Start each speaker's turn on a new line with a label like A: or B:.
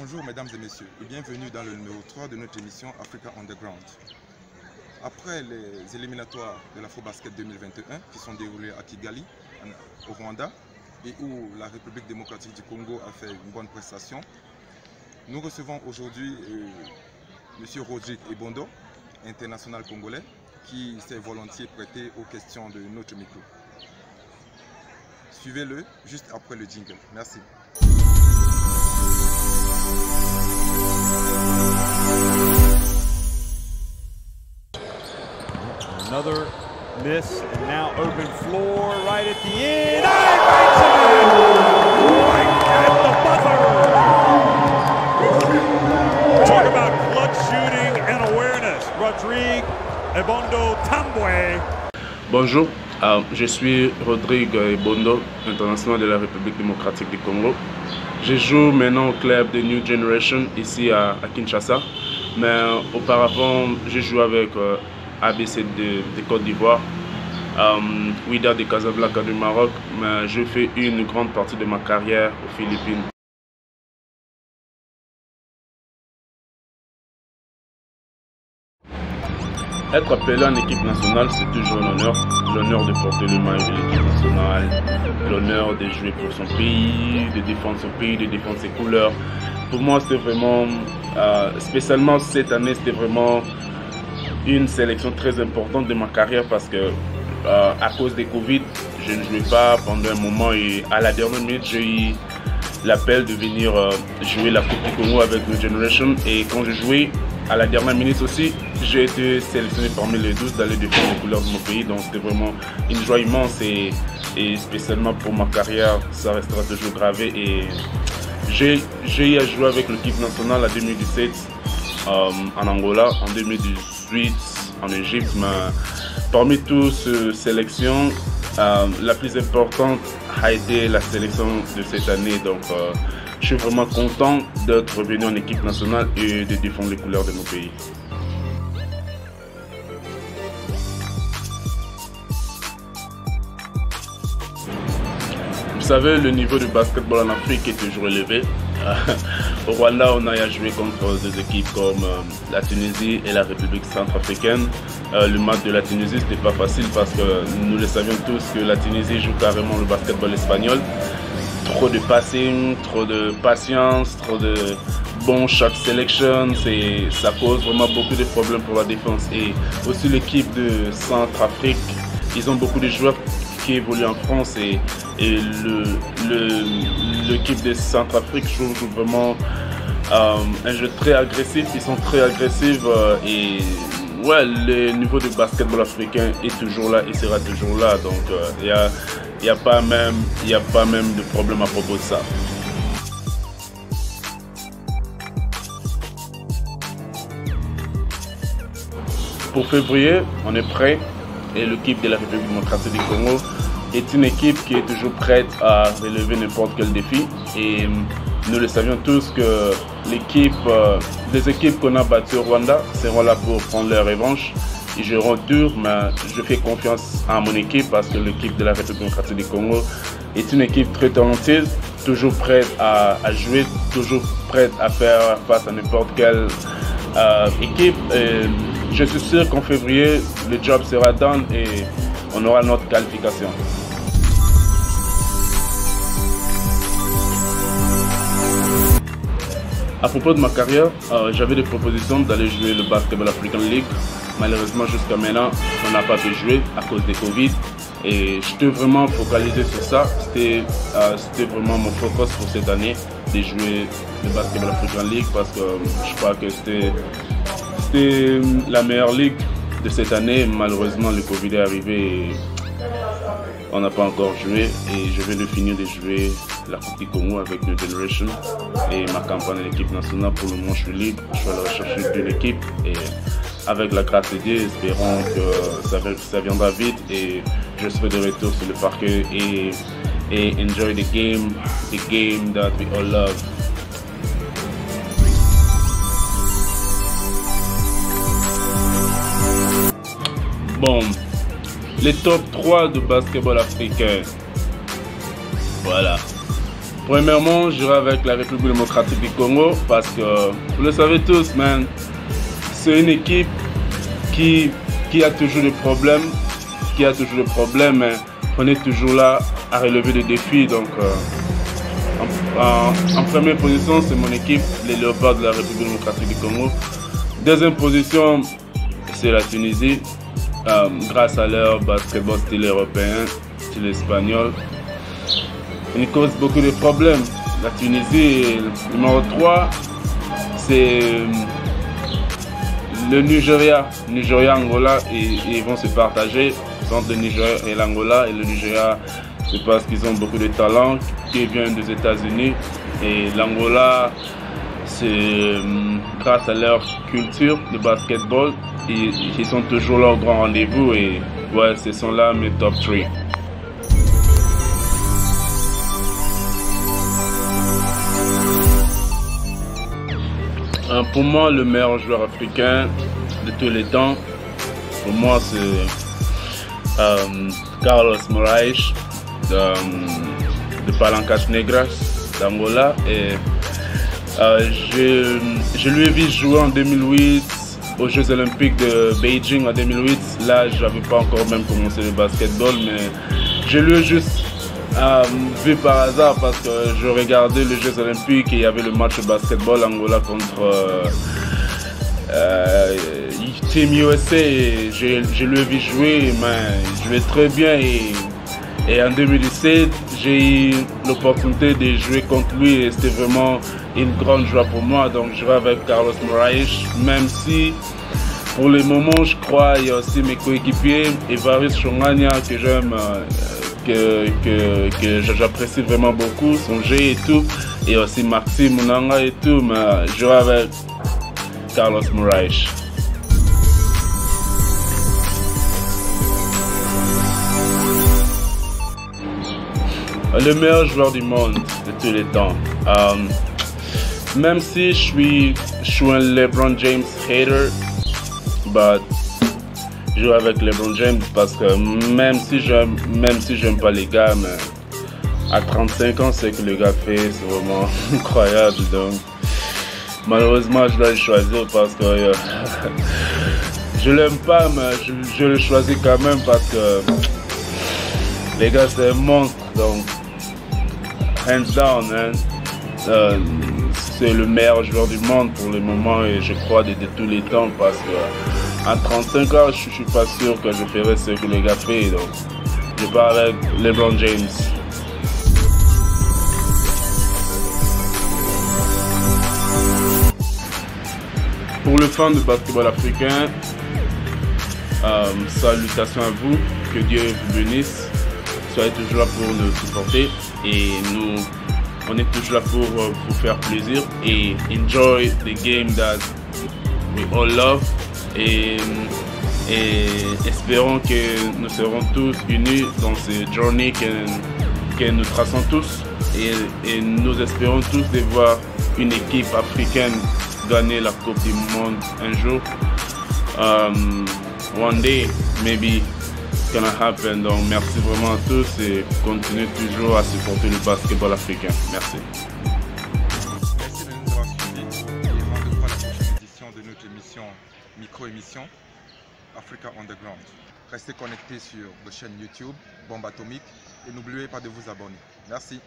A: Bonjour mesdames et messieurs et bienvenue dans le numéro 3 de notre émission Africa Underground. Après les éliminatoires de l'Afrobasket 2021 qui sont déroulés à Kigali, au Rwanda, et où la République démocratique du Congo a fait une bonne prestation, nous recevons aujourd'hui M. Rodrigue Ebondo, international congolais, qui s'est volontiers prêté aux questions de notre micro. Suivez-le juste après le jingle. Merci.
B: Another miss, and now open floor right at the end. Banks it in! Right at the buzzer! Talk about clutch shooting and awareness. Rodrigue Ebondo Tambwe.
C: Bonjour, je suis Rodrigue Ebondo, international de la République démocratique du Congo. Je joue maintenant au club de New Generation ici à Kinshasa, mais auparavant je jouais avec ABC de Côte d'Ivoire, Wydad de Casablanca du Maroc, mais je fais une grande partie de ma carrière aux Philippines. Être appelé en équipe nationale, c'est toujours un honneur. L'honneur de porter le maillot de l'équipe nationale, l'honneur de jouer pour son pays, de défendre son pays, de défendre ses couleurs. Pour moi, c'était vraiment, spécialement cette année, c'était vraiment une sélection très importante de ma carrière parce que à cause des Covid, je ne jouais pas pendant un moment et à la dernière minute, j'ai eu l'appel de venir jouer la Coupe du Congo avec New Generation, et quand je jouais à la dernière minute aussi, j'ai été sélectionné parmi les 12 d'aller défendre les couleurs de mon pays, donc c'était vraiment une joie immense et spécialement pour ma carrière, ça restera toujours gravé. Et j'ai eu à jouer avec l'équipe nationale en 2017 en Angola, en 2018 en Égypte, mais parmi toutes ces sélections, la plus importante a été la sélection de cette année, donc je suis vraiment content d'être revenu en équipe nationale et de défendre les couleurs de mon pays. Vous savez, le niveau du basketball en Afrique est toujours élevé. Au Rwanda, on a joué contre des équipes comme la Tunisie et la République centrafricaine. Le match de la Tunisie, c'était pas facile parce que nous le savions tous que la Tunisie joue carrément le basketball espagnol. Trop de passing, trop de patience, trop de bons shot selection, ça cause vraiment beaucoup de problèmes pour la défense. Et aussi l'équipe de Centrafrique, ils ont beaucoup de joueurs qui évoluent en France, et l'équipe de Centrafrique joue vraiment un jeu très agressif. Ils sont très agressifs et ouais, le niveau du basketball africain est toujours là et sera toujours là, donc il n'y a pas même de problème à propos de ça. Pour février, on est prêt, et l'équipe de la République démocratique du Congo est une équipe qui est toujours prête à relever n'importe quel défi, et nous le savions tous que les équipes qu'on a battues au Rwanda seront là pour prendre leur revanche. Ils joueront dur, mais je fais confiance à mon équipe parce que l'équipe de la République démocratique du Congo est une équipe très talentueuse, toujours prête à jouer, toujours prête à faire face à n'importe quelle équipe. Et je suis sûr qu'en février, le job sera done et on aura notre qualification. À propos de ma carrière, j'avais des propositions d'aller jouer le Basketball African League. Malheureusement, jusqu'à maintenant, on n'a pas pu jouer à cause des Covid. Et j'étais vraiment focalisé sur ça. C'était vraiment mon focus pour cette année, de jouer le Basketball African League, parce que je crois que c'était la meilleure ligue de cette année. Malheureusement, le Covid est arrivé et on n'a pas encore joué, et je viens de finir de jouer la Coupe du Congo avec New Generation et ma campagne de l'équipe nationale. Pour le moment, je suis libre, je suis à la recherche d'une équipe, et avec la grâce de Dieu, espérons que ça viendra vite et je serai de retour sur le parquet et enjoy the game that we all love. Bon, les top 3 de basketball africain. Voilà. Premièrement, j'irai avec la République démocratique du Congo parce que, vous le savez tous, man, c'est une équipe qui a toujours des problèmes, mais on est toujours là à relever des défis. Donc, en première position, c'est mon équipe, les Léopards de la République démocratique du Congo. Deuxième position, c'est la Tunisie, grâce à leur basketball style européen, style espagnol. Ils causent beaucoup de problèmes. La Tunisie, numéro 3, c'est le Nigeria, Angola, et ils vont se partager entre le Nigeria et l'Angola. Et le Nigeria, c'est parce qu'ils ont beaucoup de talent qui viennent des États-Unis. Et l'Angola, c'est grâce à leur culture de basketball, ils sont toujours là au grand rendez-vous. Et ouais, ce sont là mes top 3. Pour moi, le meilleur joueur africain de tous les temps, pour moi, c'est Carlos Moraes de Palancas Negras d'Angola. Et je lui ai vu jouer en 2008 aux Jeux Olympiques de Beijing en 2008. Là, je n'avais pas encore même commencé le basketball, mais je lui ai juste vu par hasard parce que je regardais les Jeux Olympiques et il y avait le match de basketball Angola contre Team USA. Et je lui ai vu jouer, mais il jouait très bien. Et en 2017, j'ai eu l'opportunité de jouer contre lui et c'était vraiment une grande joie pour moi. Donc je vais avec Carlos Moraes, même si pour le moment, je crois, il y a aussi mes coéquipiers, Evaris Chongania que j'aime. Que j'apprécie vraiment beaucoup, son jeu et tout, et aussi Maxime Munanga et tout, mais je vais avec Carlos Moraes. Le meilleur joueur du monde de tous les temps. Même si je suis un LeBron James hater, but je joue avec LeBron James parce que même si j'aime pas les gars, mais à 35 ans, ce que le gars fait, c'est vraiment incroyable. Donc, malheureusement, je dois le choisir parce que je l'aime pas, mais je le choisis quand même parce que les gars, c'est un monstre. Donc, hands down, hein. C'est le meilleur joueur du monde pour le moment et je crois de tous les temps parce que à 35 ans, je suis pas sûr que je ferai ce que les gars font. Donc, je parle avec LeBron James. Pour le fan de basketball africain, salutations à vous, que Dieu vous bénisse. Soyez toujours là pour nous supporter et on est toujours là pour vous faire plaisir et enjoy the game that we all love. Et espérons que nous serons tous unis dans cette journée que nous traçons tous et nous espérons tous de voir une équipe africaine gagner la Coupe du Monde un jour. One day, maybe it's gonna happen. Donc merci vraiment à tous et continuez toujours à supporter le basketball africain. Merci.
A: Merci de nous avoir suivis et rendez-vous à la prochaine édition de notre émission micro-émission Africa Underground. Restez connectés sur la chaîne YouTube Bombe Atomique et n'oubliez pas de vous abonner. Merci.